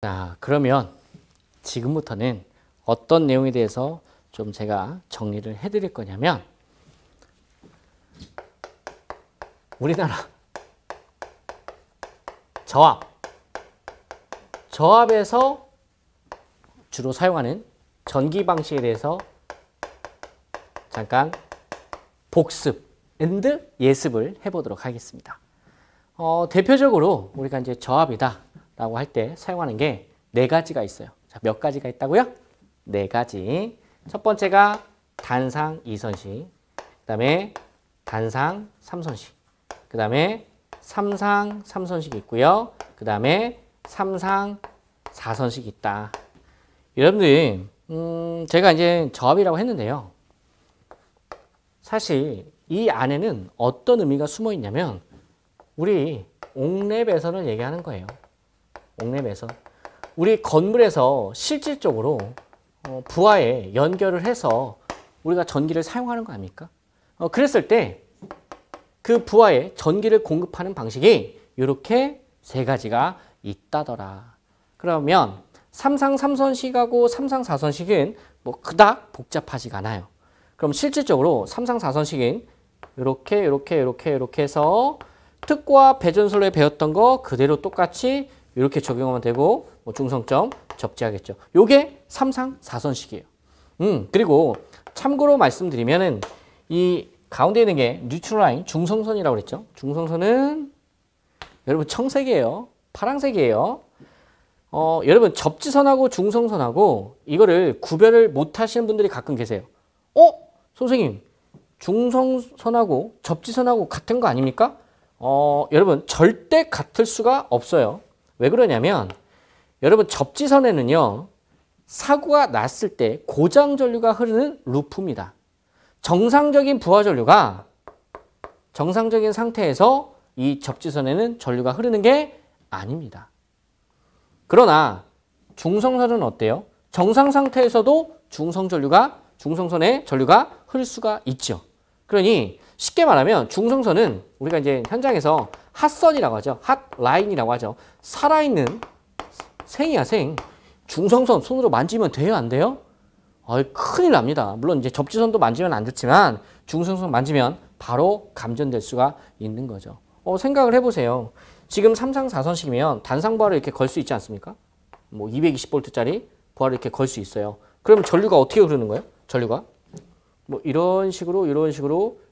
자, 그러면 지금부터는 어떤 내용에 대해서 좀 제가 정리를 해드릴 거냐면, 우리나라 저압에서 주로 사용하는 전기 방식에 대해서 잠깐 복습 앤드 예습을 해보도록 하겠습니다. 대표적으로 우리가 이제 저압이다 라고 할 때 사용하는 게 네 가지가 있어요. 자, 몇 가지가 있다고요? 네 가지. 첫 번째가 단상 2선식, 그 다음에 단상 3선식, 그 다음에 삼상 3선식이 있고요. 그 다음에 삼상 4선식이 있다. 여러분들, 제가 이제 저압이라고 했는데요. 사실 이 안에는 어떤 의미가 숨어 있냐면, 우리 옥내 배선을 얘기하는 거예요. 옥내 배선. 우리 건물에서 실질적으로 부하에 연결을 해서 우리가 전기를 사용하는 거 아닙니까? 그랬을 때 그 부하에 전기를 공급하는 방식이 이렇게 세 가지가 있다더라. 그러면 삼상 3선식하고 삼상 4선식은 뭐 그닥 복잡하지가 않아요. 그럼 실질적으로 삼상 4선식은 이렇게 해서 특고와 배전설에 배웠던 거 그대로 똑같이 이렇게 적용하면 되고, 뭐 중성점 접지하겠죠. 요게 삼상 4선식이에요. 그리고 참고로 말씀드리면은 이 가운데 있는 게 뉴트럴 라인 중성선이라고 그랬죠. 중성선은 여러분 청색이에요. 파란색이에요. 여러분 접지선하고 중성선하고 이거를 구별을 못 하시는 분들이 가끔 계세요. 선생님, 중성선하고 접지선하고 같은 거 아닙니까? 여러분 절대 같을 수가 없어요. 왜 그러냐면, 여러분 접지선에는요, 사고가 났을 때 고장 전류가 흐르는 루프입니다. 정상적인 부하 전류가 정상적인 상태에서 이 접지선에는 전류가 흐르는 게 아닙니다. 그러나 중성선은 어때요? 정상 상태에서도 중성선에 전류가 흐를 수가 있죠. 그러니 쉽게 말하면 중성선은 우리가 이제 현장에서 핫선이라고 하죠. 핫라인이라고 하죠. 살아있는 생이야, 생. 중성선 손으로 만지면 돼요, 안 돼요? 큰일 납니다. 물론 이제 접지선도 만지면 안 좋지만 중성선 만지면 바로 감전될 수가 있는 거죠. 생각을 해보세요. 지금 삼상 4선식이면 단상 부하를 이렇게 걸 수 있지 않습니까? 뭐 220V짜리 부하를 이렇게 걸 수 있어요. 그러면 전류가 어떻게 흐르는 거예요? 전류가 뭐 이런 식으로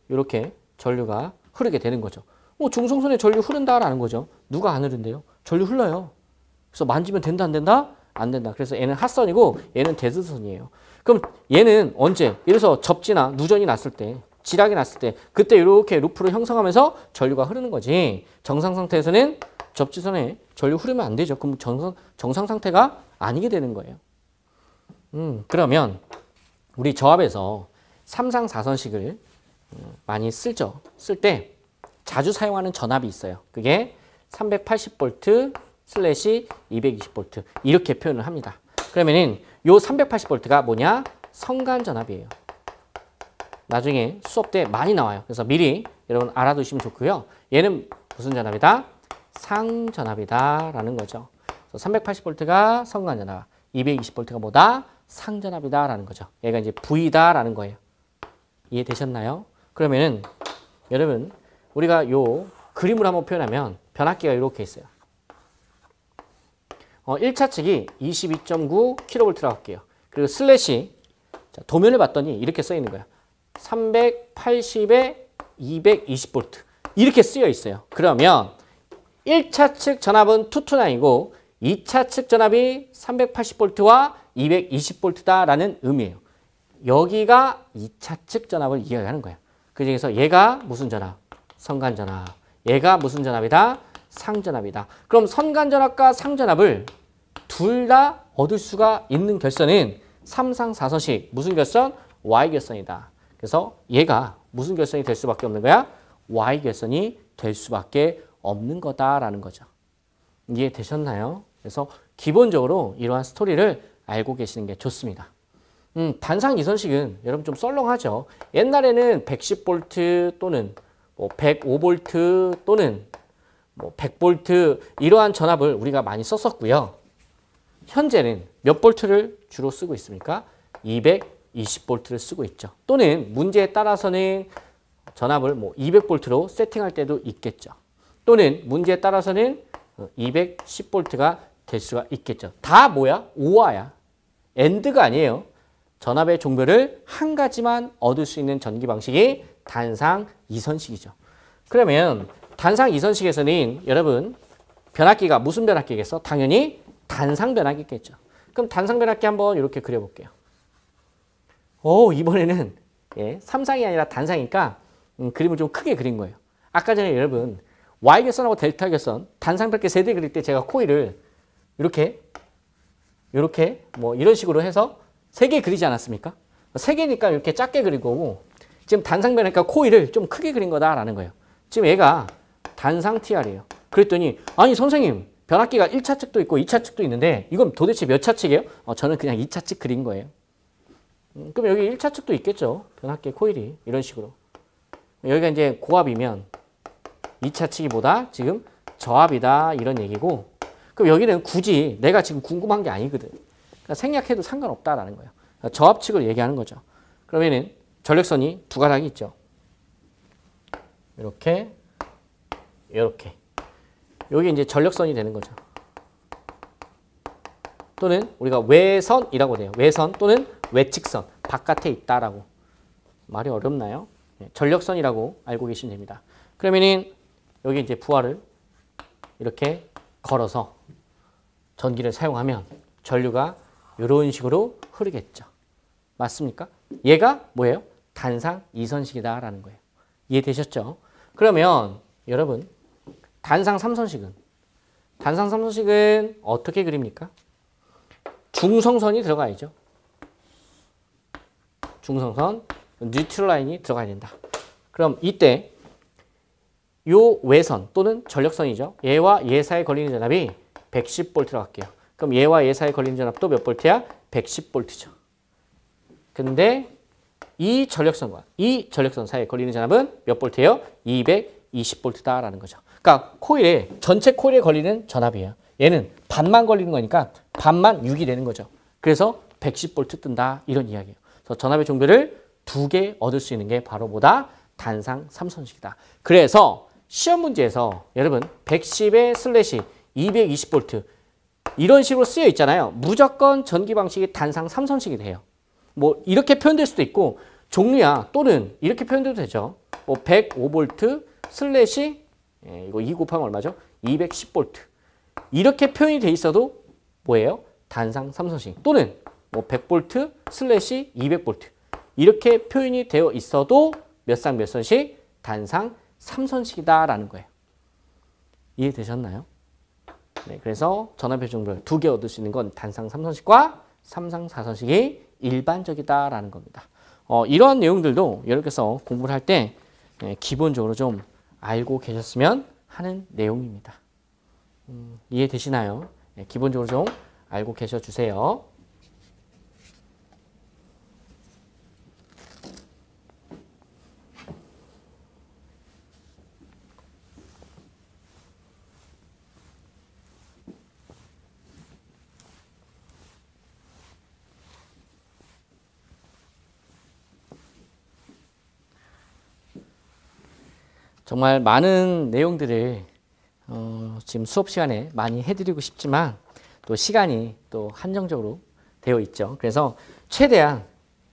이렇게 전류가 흐르게 되는 거죠. 중성선에 전류 흐른다라는 거죠. 누가 안 흐른대요? 전류 흘러요. 그래서 만지면 된다, 안 된다? 안 된다. 그래서 얘는 핫선이고 얘는 데드선이에요. 그럼 얘는 언제? 예를 들어서 접지나 누전이 났을 때, 지락이 났을 때, 그때 이렇게 루프를 형성하면서 전류가 흐르는 거지. 정상 상태에서는 접지선에 전류 흐르면 안 되죠. 그럼 정상 상태가 아니게 되는 거예요. 그러면 우리 저압에서 삼상 4선식을 많이 쓰죠. 쓸 때 자주 사용하는 전압이 있어요. 그게 380V/220V 이렇게 표현을 합니다. 그러면은 요 380V가 뭐냐? 성간전압이에요. 나중에 수업 때 많이 나와요. 그래서 미리 여러분 알아두시면 좋고요. 얘는 무슨 전압이다? 상전압이다 라는 거죠. 380V가 성간전압, 220V가 뭐다? 상전압이다 라는 거죠. 얘가 이제 V다 라는 거예요. 이해되셨나요? 그러면은 여러분 우리가 요 그림으로 한번 표현하면 변압기가 이렇게 있어요. 1차 측이 22.9kV라고 할게요. 그리고 슬래시 도면을 봤더니 이렇게 써 있는 거야. 380에 220V 이렇게 쓰여 있어요. 그러면 1차 측 전압은 투투나이고 2차 측 전압이 380V와 220V다라는 의미예요. 여기가 2차 측 전압을 이야기하는 거예요. 그 중에서 얘가 무슨 전압? 선간전압. 얘가 무슨 전압이다? 상전압이다. 그럼 선간전압과 상전압을 둘 다 얻을 수가 있는 결선은 삼상 4선식 무슨 결선? Y결선이다. 그래서 얘가 무슨 결선이 될 수밖에 없는 거야? Y결선이 될 수밖에 없는 거다라는 거죠. 이해되셨나요? 그래서 기본적으로 이러한 스토리를 알고 계시는 게 좋습니다. 단상 2선식은 여러분 좀 썰렁하죠. 옛날에는 110V 또는 뭐 105V 또는 뭐 100V 이러한 전압을 우리가 많이 썼었고요. 현재는 몇 볼트를 주로 쓰고 있습니까? 220볼트를 쓰고 있죠. 또는 문제에 따라서는 전압을 뭐 200볼트로 세팅할 때도 있겠죠. 또는 문제에 따라서는 210볼트가 될 수가 있겠죠. 다 뭐야? 오화야. 엔드가 아니에요. 전압의 종별을 한 가지만 얻을 수 있는 전기 방식이 단상 이선식이죠. 그러면 단상 이선식에서는 여러분 변압기가 무슨 변압기겠어? 당연히 단상 변압기겠죠. 그럼 단상 변압기 한번 이렇게 그려볼게요. 이번에는 삼상이 아니라 단상이니까 그림을 좀 크게 그린 거예요. 아까 전에 여러분 Y결선하고 델타 결선 단상 변압기 세대 그릴 때 제가 코일을 이렇게 뭐 이런 식으로 해서 3개 그리지 않았습니까? 3개니까 이렇게 작게 그리고 지금 단상 변압기가 코일을 좀 크게 그린 거다라는 거예요. 지금 얘가 단상 TR이에요. 그랬더니 아니 선생님 변압기가 1차 측도 있고 2차 측도 있는데 이건 도대체 몇 차 측이에요? 저는 그냥 2차 측 그린 거예요. 그럼 여기 1차 측도 있겠죠. 변압기 코일이 이런 식으로. 여기가 이제 고압이면 2차 측이보다 지금 저압이다 이런 얘기고 그럼 여기는 굳이 내가 지금 궁금한 게 아니거든. 그러니까 생략해도 상관없다라는 거예요. 그러니까 저압 측을 얘기하는 거죠. 그러면은 전력선이 두 가닥이 있죠. 이렇게 여기 이제 전력선이 되는 거죠. 또는 우리가 외선이라고 돼요. 외선 또는 외측선 바깥에 있다라고. 말이 어렵나요? 전력선이라고 알고 계시면 됩니다. 그러면은 여기 이제 부하를 이렇게 걸어서 전기를 사용하면 전류가 이런 식으로 흐르겠죠. 맞습니까? 얘가 뭐예요? 단상 이선식이다라는 거예요. 이해되셨죠? 그러면 여러분 단상 삼선식은 어떻게 그립니까? 중성선이 들어가야죠. 중성선, 뉴트럴 라인이 들어가야 된다. 그럼 이때 요 외선 또는 전력선이죠. 얘와 얘 사이에 걸리는 전압이 110V 들어갈게요. 그럼 얘와 얘 사이에 걸리는 전압도 몇 볼트야? 110V죠. 근데 이 전력선과 이 전력선 사이에 걸리는 전압은 몇 볼트예요? 220V다라는 거죠. 그러니까 전체 코일에 걸리는 전압이에요. 얘는 반만 걸리는 거니까 반만 6이 되는 거죠. 그래서 110V 뜬다 이런 이야기예요. 그래서 전압의 종별을 2개 얻을 수 있는 게 바로 뭐다? 단상 삼선식이다. 그래서 시험 문제에서 여러분 110에 슬래시 220V 이런 식으로 쓰여 있잖아요. 무조건 전기 방식이 단상 삼선식이 돼요. 뭐 이렇게 표현될 수도 있고 종류야 또는 이렇게 표현돼도 되죠. 뭐 105V 슬래시 이거 2 곱하면 얼마죠? 210V 이렇게 표현이 돼 있어도 뭐예요? 단상 삼선식 또는 뭐 100V 슬래시 200V 이렇게 표현이 되어 있어도 몇 상 몇 선식? 단상 삼선식이다라는 거예요. 이해되셨나요? 네, 그래서 전압의 종별 2개 얻을 수 있는 건 단상 삼선식과 삼상 사선식이 일반적이다라는 겁니다. 이러한 내용들도 여러분께서 공부를 할 때 기본적으로 좀 알고 계셨으면 하는 내용입니다. 이해되시나요? 네, 기본적으로 좀 알고 계셔 주세요. 정말 많은 내용들을 지금 수업 시간에 많이 해드리고 싶지만 또 시간이 또 한정적으로 되어 있죠. 그래서 최대한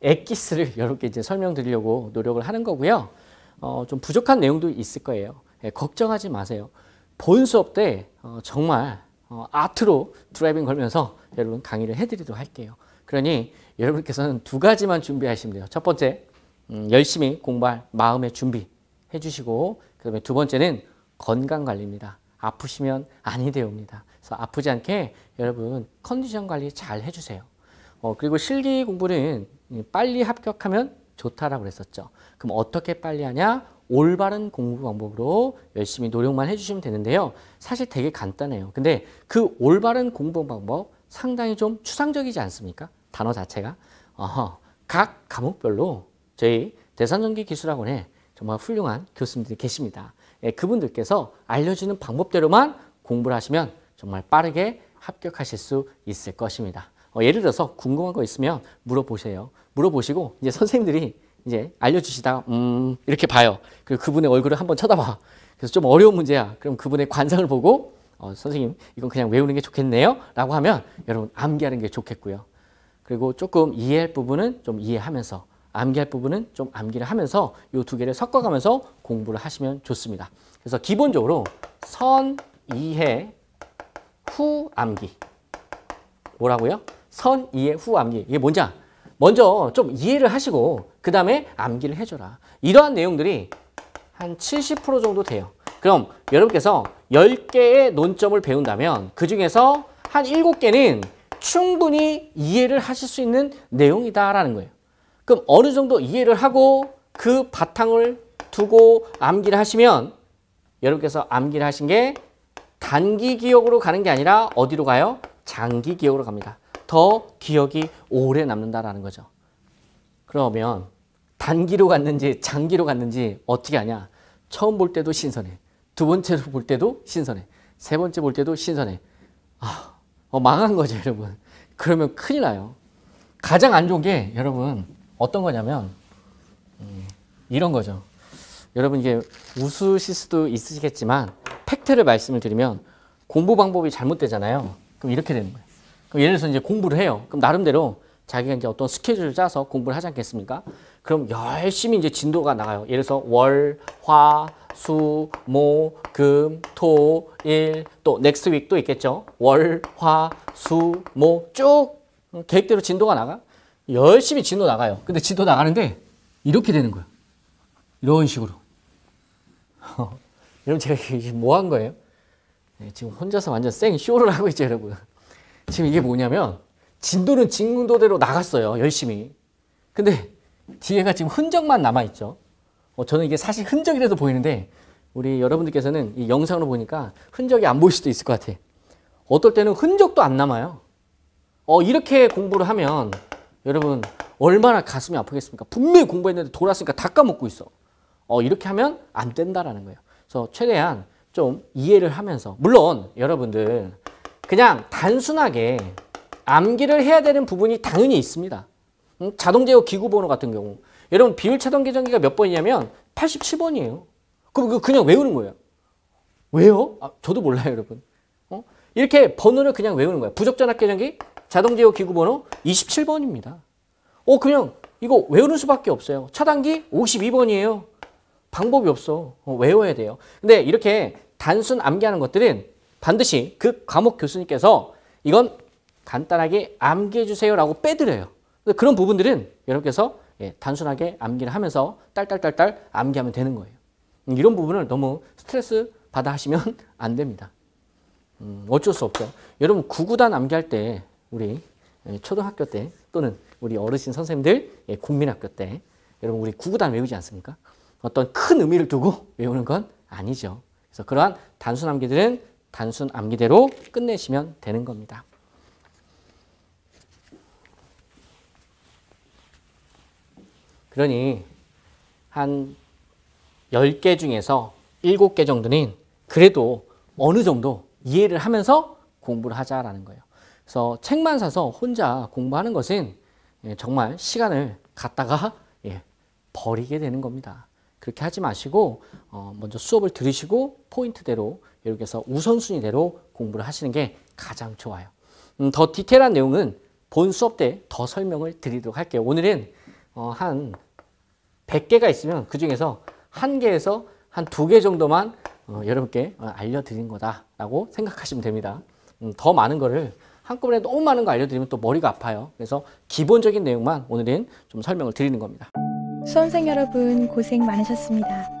엑기스를 이렇게 이제 설명드리려고 노력을 하는 거고요. 좀 부족한 내용도 있을 거예요. 걱정하지 마세요. 본 수업 때 정말 아트로 드라이빙 걸면서 여러분 강의를 해드리도록 할게요. 그러니 여러분께서는 2가지만 준비하시면 돼요. 첫 번째, 열심히 공부할 마음의 준비 해주시고 그다음에 2번째는 건강관리입니다. 아프시면 아니 되옵니다. 그래서 아프지 않게 여러분 컨디션 관리 잘 해주세요. 그리고 실기 공부는 빨리 합격하면 좋다라고 그랬었죠. 그럼 어떻게 빨리 하냐? 올바른 공부 방법으로 열심히 노력만 해주시면 되는데요. 사실 되게 간단해요. 근데 그 올바른 공부 방법 상당히 좀 추상적이지 않습니까? 단어 자체가. 각 과목별로 저희 대산전기기술학원에 정말 훌륭한 교수님들이 계십니다. 그분들께서 알려주는 방법대로만 공부를 하시면 정말 빠르게 합격하실 수 있을 것입니다. 예를 들어서 궁금한 거 있으면 물어보세요. 물어보시고 이제 선생님들이 이제 알려주시다가 이렇게 봐요. 그리고 그분의 얼굴을 한번 쳐다봐. 그래서 좀 어려운 문제야. 그럼 그분의 관상을 보고 선생님 이건 그냥 외우는 게 좋겠네요 라고 하면 여러분 암기하는 게 좋겠고요. 그리고 조금 이해할 부분은 좀 이해하면서 암기할 부분은 좀 암기를 하면서 이 두 개를 섞어가면서 공부를 하시면 좋습니다. 그래서 기본적으로 선, 이해, 후 암기. 뭐라고요? 선, 이해, 후 암기. 이게 뭔지 먼저 좀 이해를 하시고 그 다음에 암기를 해줘라. 이러한 내용들이 한 70% 정도 돼요. 그럼 여러분께서 10개의 논점을 배운다면 그 중에서 한 7개는 충분히 이해를 하실 수 있는 내용이다라는 거예요. 그럼 어느 정도 이해를 하고 그 바탕을 두고 암기를 하시면 여러분께서 암기를 하신 게 단기 기억으로 가는 게 아니라 어디로 가요? 장기 기억으로 갑니다. 더 기억이 오래 남는다라는 거죠. 그러면 단기로 갔는지 장기로 갔는지 어떻게 아냐? 처음 볼 때도 신선해. 두 번째로 볼 때도 신선해. 세 번째 볼 때도 신선해. 망한 거죠, 여러분. 그러면 큰일 나요. 가장 안 좋은 게 여러분 어떤 거냐면 이런 거죠. 여러분 이게 웃으실 수도 있으시겠지만 팩트를 말씀을 드리면 공부 방법이 잘못되잖아요. 그럼 이렇게 되는 거예요. 그럼 예를 들어서 이제 공부를 해요. 그럼 나름대로 자기가 이제 어떤 스케줄을 짜서 공부를 하지 않겠습니까? 그럼 열심히 이제 진도가 나가요. 예를 들어서 월, 화, 수, 목, 금, 토, 일, 또 넥스트 윅 또 있겠죠. 월, 화, 수, 목 쭉 계획대로 진도가 나가. 열심히 진도 나가요. 근데 진도 나가는데 이렇게 되는 거예요. 이런 식으로. 여러분 제가 이게 뭐 한 거예요? 네, 지금 혼자서 완전 생 쇼를 하고 있죠, 여러분. 지금 이게 뭐냐면 진도는 진도대로 나갔어요. 열심히. 근데 뒤에가 지금 흔적만 남아있죠. 저는 이게 사실 흔적이라도 보이는데 우리 여러분들께서는 이 영상으로 보니까 흔적이 안 보일 수도 있을 것 같아. 어떨 때는 흔적도 안 남아요. 이렇게 공부를 하면 여러분 얼마나 가슴이 아프겠습니까? 분명히 공부했는데 돌았으니까 다 까먹고 있어. 이렇게 하면 안 된다라는 거예요. 그래서 최대한 좀 이해를 하면서 물론 여러분들 그냥 단순하게 암기를 해야 되는 부분이 당연히 있습니다. 자동제어 기구번호 같은 경우 여러분 비율차동 계정기가 몇 번이냐면 87번이에요. 그럼 그냥 외우는 거예요. 왜요? 저도 몰라요, 여러분. 이렇게 번호를 그냥 외우는 거예요. 부적전압 계정기 자동제어 기구번호 27번입니다. 그냥 이거 외우는 수밖에 없어요. 차단기 52번이에요. 방법이 없어. 외워야 돼요. 근데 이렇게 단순 암기하는 것들은 반드시 그 과목 교수님께서 이건 간단하게 암기해 주세요라고 빼드려요. 그런 부분들은 여러분께서 단순하게 암기를 하면서 딸딸딸딸 암기하면 되는 거예요. 이런 부분을 너무 스트레스 받아 하시면 안 됩니다. 어쩔 수 없죠. 여러분 구구단 암기할 때 우리 초등학교 때 또는 우리 어르신 선생님들 국민학교 때 여러분 우리 구구단 외우지 않습니까? 어떤 큰 의미를 두고 외우는 건 아니죠. 그래서 그러한 단순 암기들은 단순 암기대로 끝내시면 되는 겁니다. 그러니 한 10개 중에서 7개 정도는 그래도 어느 정도 이해를 하면서 공부를 하자라는 거예요. 그래서 책만 사서 혼자 공부하는 것은 정말 시간을 갖다가 버리게 되는 겁니다. 그렇게 하지 마시고 먼저 수업을 들으시고 포인트대로 이렇게 해서 우선순위대로 공부를 하시는 게 가장 좋아요. 더 디테일한 내용은 본 수업 때 더 설명을 드리도록 할게요. 오늘은 한 100개가 있으면 그 중에서 1개에서 한 2개 정도만 여러분께 알려드린 거다라고 생각하시면 됩니다. 더 많은 거를 한꺼번에 너무 많은 거 알려드리면 또 머리가 아파요. 그래서 기본적인 내용만 오늘은 좀 설명을 드리는 겁니다. 수험생 여러분 고생 많으셨습니다.